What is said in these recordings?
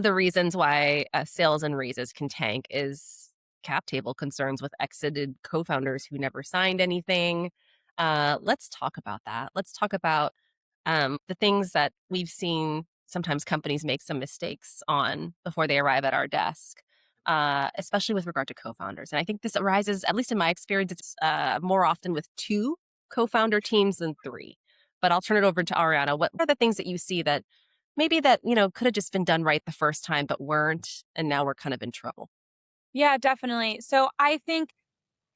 the reasons why sales and raises can tank is cap table concerns with exited co-founders who never signed anything. Let's talk about that. Let's talk about the things that we've seen sometimes companies make some mistakes on before they arrive at our desk, especially with regard to co-founders. And I think this arises, at least in my experience, it's more often with two co-founder teams than three. But I'll turn it over to Ariana. What are the things that you see that maybe that, could have just been done right the first time, but weren't, and now we're kind of in trouble? Yeah, definitely. So I think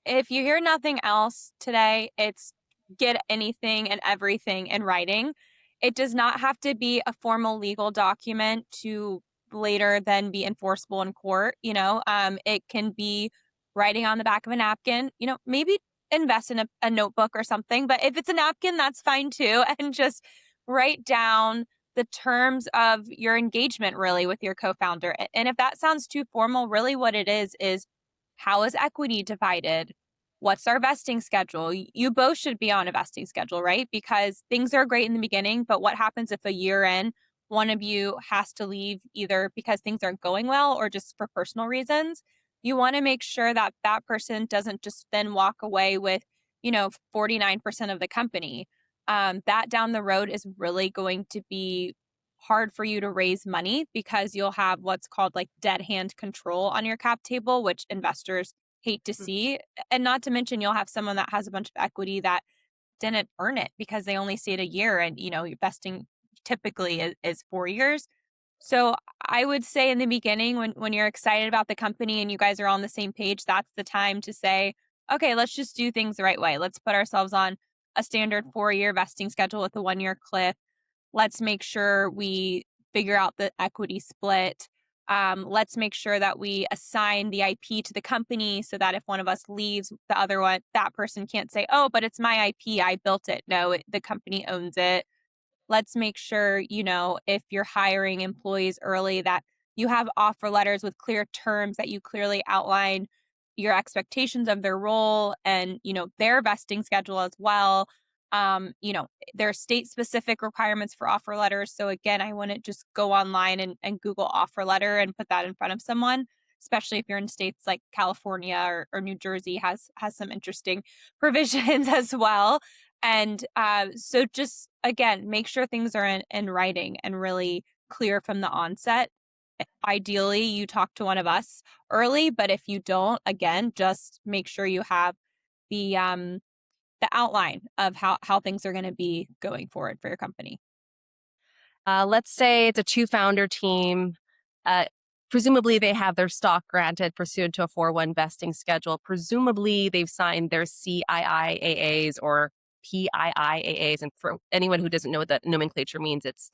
if you hear nothing else today, it's get anything and everything in writing. It does not have to be a formal legal document to later then be enforceable in court. It can be writing on the back of a napkin, maybe invest in a notebook or something. But if it's a napkin, that's fine too. And just write down the terms of your engagement really with your co-founder. And if that sounds too formal, really what it is how is equity divided? What's our vesting schedule? You both should be on a vesting schedule, right? Because things are great in the beginning, but what happens if a year in, one of you has to leave either because things aren't going well or just for personal reasons? You want to make sure that that person doesn't just then walk away with, 49% of the company. That down the road is really going to be hard for you to raise money because you'll have what's called like dead hand control on your cap table, which investors hate to see. And not to mention, you'll have someone that has a bunch of equity that didn't earn it because they only see it a year. And, your vesting typically is 4 years. So I would say in the beginning, when you're excited about the company and you guys are on the same page, that's the time to say, okay, let's just do things the right way. Let's put ourselves on a standard 4-year vesting schedule with a 1-year cliff. Let's make sure we figure out the equity split. Let's make sure that we assign the IP to the company so that if one of us leaves, the other one, that person can't say, oh, but it's my IP. I built it. No, the company owns it. Let's make sure, if you're hiring employees early, that you have offer letters with clear terms that you clearly outline your expectations of their role and, their vesting schedule as well. There are state specific requirements for offer letters. So again, I wouldn't just go online and Google offer letter and put that in front of someone, especially if you're in states like California or New Jersey has some interesting provisions as well. And so just again, make sure things are in writing and really clear from the onset. Ideally, you talk to one of us early, but if you don't, again, just make sure you have the outline of how things are going to be going forward for your company. Let's say it's a two-founder team. Uh, Presumably, they have their stock granted pursuant to a 4-1 vesting schedule. Presumably, they've signed their CIIAAs or PIIAAs. And for anyone who doesn't know what that nomenclature means, it's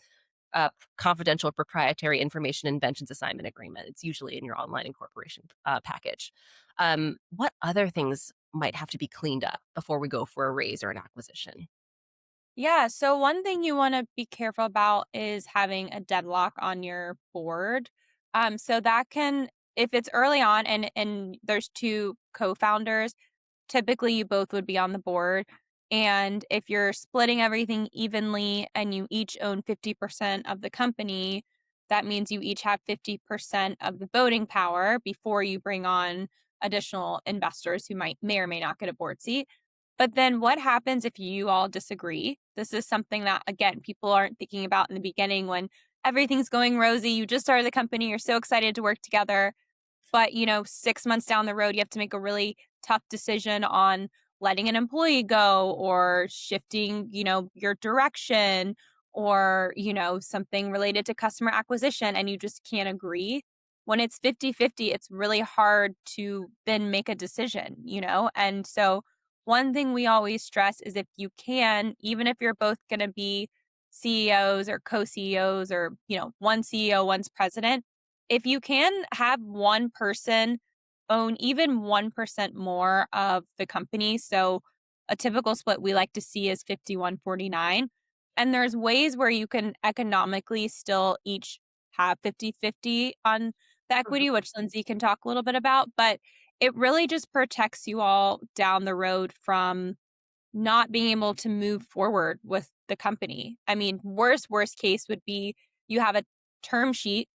confidential proprietary information inventions assignment agreement. It's usually in your online incorporation package. What other things might have to be cleaned up before we go for a raise or an acquisition? Yeah. So one thing you want to be careful about is having a deadlock on your board. So that can, if it's early on and there's two co-founders, typically you both would be on the board. And if you're splitting everything evenly and you each own 50% of the company, that means you each have 50% of the voting power before you bring on additional investors who may or may not get a board seat. But then what happens if you all disagree? This is something that, again, people aren't thinking about in the beginning when everything's going rosy. You just started the company, you're so excited to work together. But, 6 months down the road, you have to make a really tough decision on letting an employee go or shifting, your direction or, something related to customer acquisition and you just can't agree. When it's 50-50, it's really hard to then make a decision, And so one thing we always stress is if you can, even if you're both going to be CEOs or co-CEOs or, one CEO, one's president, if you can have one person own even 1% more of the company. So a typical split we like to see is 51-49. And there's ways where you can economically still each have 50-50 on the equity, which Lindsay can talk a little bit about. But it really just protects you all down the road from not being able to move forward with the company. I mean, worst case would be you have a term sheet